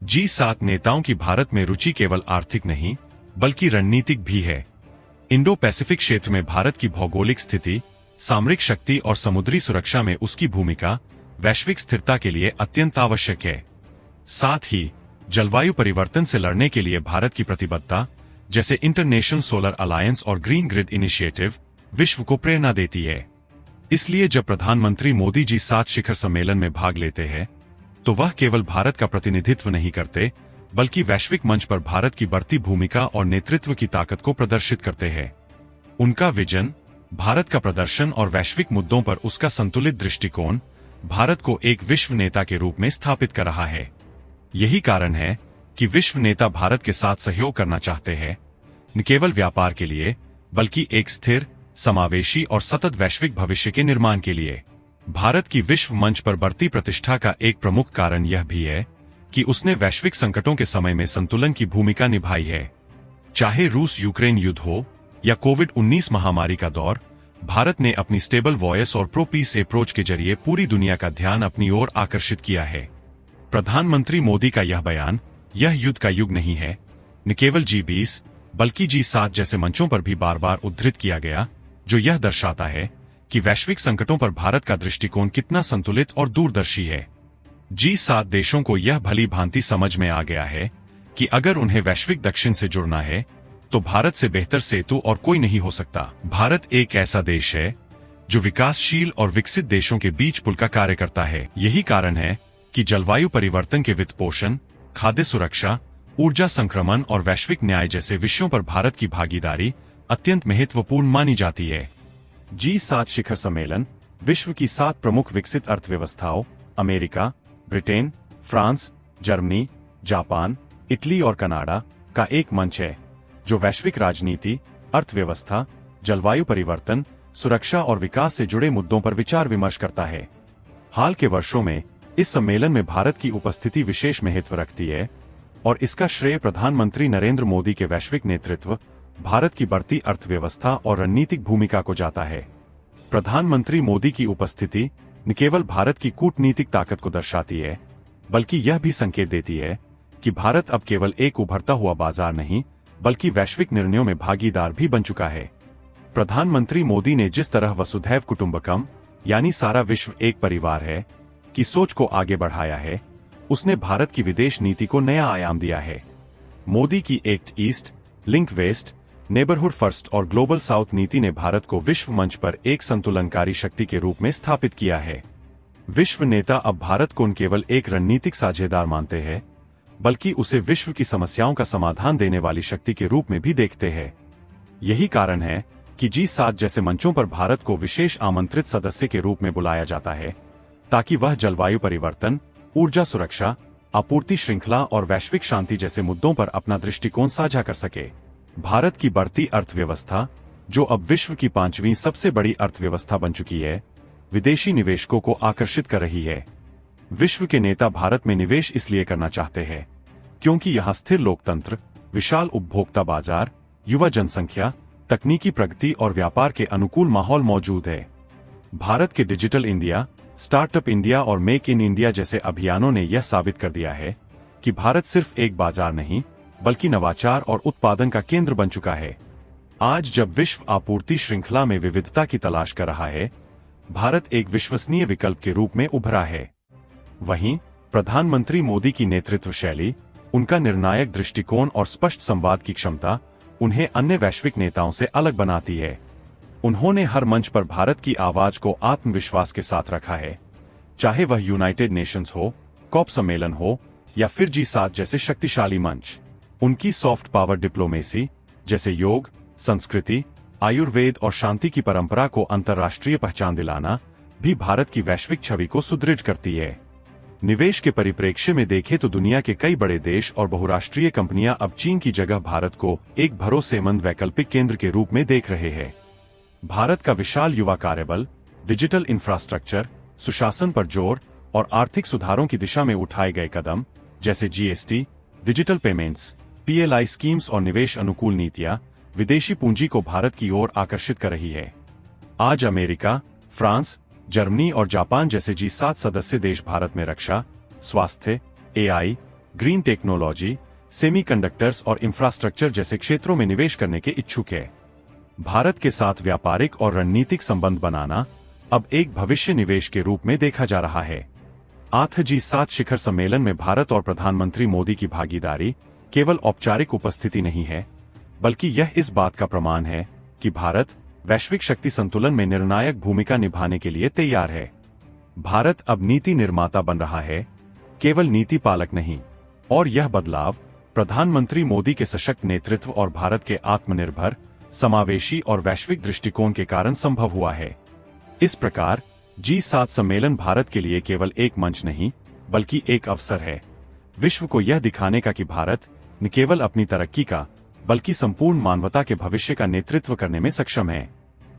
G7 नेताओं की भारत में रुचि केवल आर्थिक नहीं बल्कि रणनीतिक भी है। इंडो पैसिफिक क्षेत्र में भारत की भौगोलिक स्थिति, सामरिक शक्ति और समुद्री सुरक्षा में उसकी भूमिका वैश्विक स्थिरता के लिए अत्यंत आवश्यक है। साथ ही जलवायु परिवर्तन से लड़ने के लिए भारत की प्रतिबद्धता, जैसे इंटरनेशनल सोलर अलायंस और ग्रीन ग्रिड इनिशिएटिव, विश्व को प्रेरणा देती है। इसलिए जब प्रधानमंत्री मोदी G7 शिखर सम्मेलन में भाग लेते हैं तो वह केवल भारत का प्रतिनिधित्व नहीं करते बल्कि वैश्विक मंच पर भारत की बढ़ती भूमिका और नेतृत्व की ताकत को प्रदर्शित करते हैं। उनका विजन, भारत का प्रदर्शन और वैश्विक मुद्दों पर उसका संतुलित दृष्टिकोण भारत को एक विश्व नेता के रूप में स्थापित कर रहा है। यही कारण है कि विश्व नेता भारत के साथ सहयोग करना चाहते हैं, न केवल व्यापार के लिए बल्कि एक स्थिर, समावेशी और सतत वैश्विक भविष्य के निर्माण के लिए। भारत की विश्व मंच पर बढ़ती प्रतिष्ठा का एक प्रमुख कारण यह भी है कि उसने वैश्विक संकटों के समय में संतुलन की भूमिका निभाई है। चाहे रूस यूक्रेन युद्ध हो या कोविड-19 महामारी का दौर, भारत ने अपनी स्टेबल वॉयस और प्रो पीस अप्रोच के जरिए पूरी दुनिया का ध्यान अपनी ओर आकर्षित किया है। प्रधानमंत्री मोदी का यह बयान, यह युद्ध का युग नहीं है, न केवल G20 बल्कि G7 जैसे मंचों पर भी बार बार उद्धृत किया गया, जो यह दर्शाता है कि वैश्विक संकटों पर भारत का दृष्टिकोण कितना संतुलित और दूरदर्शी है। G7 देशों को यह भली भांति समझ में आ गया है कि अगर उन्हें वैश्विक दक्षिण से जुड़ना है तो भारत से बेहतर सेतु और कोई नहीं हो सकता। भारत एक ऐसा देश है जो विकासशील और विकसित देशों के बीच पुल का कार्य करता है। यही कारण है कि जलवायु परिवर्तन के वित्त पोषण, खाद्य सुरक्षा, ऊर्जा संक्रमण और वैश्विक न्याय जैसे विषयों पर भारत की भागीदारी अत्यंत महत्वपूर्ण मानी जाती है। G7 शिखर सम्मेलन विश्व की 7 प्रमुख विकसित अर्थव्यवस्थाओं America, Britain, France, Germany, Japan, Italy और कनाडा का एक मंच है, जो वैश्विक राजनीति, अर्थव्यवस्था, जलवायु परिवर्तन, सुरक्षा और विकास से जुड़े मुद्दों पर विचार विमर्श करता है। हाल के वर्षों में इस सम्मेलन में भारत की उपस्थिति विशेष महत्व रखती है और इसका श्रेय प्रधानमंत्री नरेंद्र मोदी के वैश्विक नेतृत्व, भारत की बढ़ती अर्थव्यवस्था और रणनीतिक भूमिका को जाता है। प्रधानमंत्री मोदी की उपस्थिति न केवल भारत की कूटनीतिक ताकत को दर्शाती है, बल्कि यह भी संकेत देती है कि भारत अब केवल एक उभरता हुआ बाजार नहीं बल्कि वैश्विक निर्णयों में भागीदार भी बन चुका है। प्रधानमंत्री मोदी ने जिस तरह वसुधैव कुटुंबकम यानी सारा विश्व एक परिवार है की सोच को आगे बढ़ाया है, उसने भारत की विदेश नीति को नया आयाम दिया है। मोदी की act east, link west, neighbourhood first और ग्लोबल साउथ नीति ने भारत को विश्व मंच पर एक संतुलनकारी शक्ति के रूप में स्थापित किया है। विश्व नेता अब भारत को न केवल एक रणनीतिक साझेदार मानते हैं बल्कि उसे विश्व की समस्याओं का समाधान देने वाली शक्ति के रूप में भी देखते हैं। यही कारण है कि G7 जैसे मंचों पर भारत को विशेष आमंत्रित सदस्य के रूप में बुलाया जाता है, ताकि वह जलवायु परिवर्तन, ऊर्जा सुरक्षा, आपूर्ति श्रृंखला और वैश्विक शांति जैसे मुद्दों पर अपना दृष्टिकोण साझा कर सके। भारत की बढ़ती अर्थव्यवस्था, जो अब विश्व की 5वीं सबसे बड़ी अर्थव्यवस्था बन चुकी है, विदेशी निवेशकों को आकर्षित कर रही है। विश्व के नेता भारत में निवेश इसलिए करना चाहते हैं क्योंकि यहाँ स्थिर लोकतंत्र, विशाल उपभोक्ता बाजार, युवा जनसंख्या, तकनीकी प्रगति और व्यापार के अनुकूल माहौल मौजूद है। भारत के डिजिटल इंडिया, स्टार्टअप इंडिया और मेक इन इंडिया जैसे अभियानों ने यह साबित कर दिया है कि भारत सिर्फ एक बाजार नहीं बल्कि नवाचार और उत्पादन का केंद्र बन चुका है। आज जब विश्व आपूर्ति श्रृंखला में विविधता की तलाश कर रहा है, भारत एक विश्वसनीय विकल्प के रूप में उभरा है। वहीं प्रधानमंत्री मोदी की नेतृत्व शैली, उनका निर्णायक दृष्टिकोण और स्पष्ट संवाद की क्षमता उन्हें अन्य वैश्विक नेताओं से अलग बनाती है। उन्होंने हर मंच पर भारत की आवाज को आत्मविश्वास के साथ रखा है, चाहे वह यूनाइटेड नेशंस हो, कॉप सम्मेलन हो या फिर G7 जैसे शक्तिशाली मंच। उनकी सॉफ्ट पावर डिप्लोमेसी, जैसे योग, संस्कृति, आयुर्वेद और शांति की परंपरा को अंतर्राष्ट्रीय पहचान दिलाना भी भारत की वैश्विक छवि को सुदृढ़ करती है। निवेश के परिप्रेक्ष्य में देखें तो दुनिया के कई बड़े देश और बहुराष्ट्रीय कंपनियां अब चीन की जगह भारत को एक भरोसेमंद वैकल्पिक केंद्र के रूप में देख रहे हैं। भारत का विशाल युवा कार्यबल, डिजिटल इंफ्रास्ट्रक्चर, सुशासन पर जोर और आर्थिक सुधारों की दिशा में उठाए गए कदम, जैसे GST, digital payments, PLI schemes और निवेश अनुकूल नीतियां, विदेशी पूंजी को भारत की ओर आकर्षित कर रही है। आज अमेरिका, फ्रांस, जर्मनी और जापान जैसे G7 सदस्य देश भारत में रक्षा, स्वास्थ्य, AI, ग्रीन टेक्नोलॉजी, सेमीकंडक्टर्स और इंफ्रास्ट्रक्चर जैसे क्षेत्रों में निवेश करने के इच्छुक है। भारत के साथ व्यापारिक और रणनीतिक संबंध बनाना अब एक भविष्य निवेश के रूप में देखा जा रहा है। G7 शिखर सम्मेलन में भारत और प्रधानमंत्री मोदी की भागीदारी केवल औपचारिक उपस्थिति नहीं है, बल्कि यह इस बात का प्रमाण है कि भारत वैश्विक शक्ति संतुलन में निर्णायक भूमिका निभाने के लिए तैयार है। भारत अब नीति निर्माता बन रहा है, केवल नीति पालक नहीं, और यह बदलाव प्रधानमंत्री मोदी के सशक्त नेतृत्व और भारत के आत्मनिर्भर, समावेशी और वैश्विक दृष्टिकोण के कारण संभव हुआ है। इस प्रकार G7 सम्मेलन भारत के लिए केवल एक मंच नहीं, बल्कि एक अवसर है विश्व को यह दिखाने का कि भारत न केवल अपनी तरक्की का, बल्कि संपूर्ण मानवता के भविष्य का नेतृत्व करने में सक्षम है।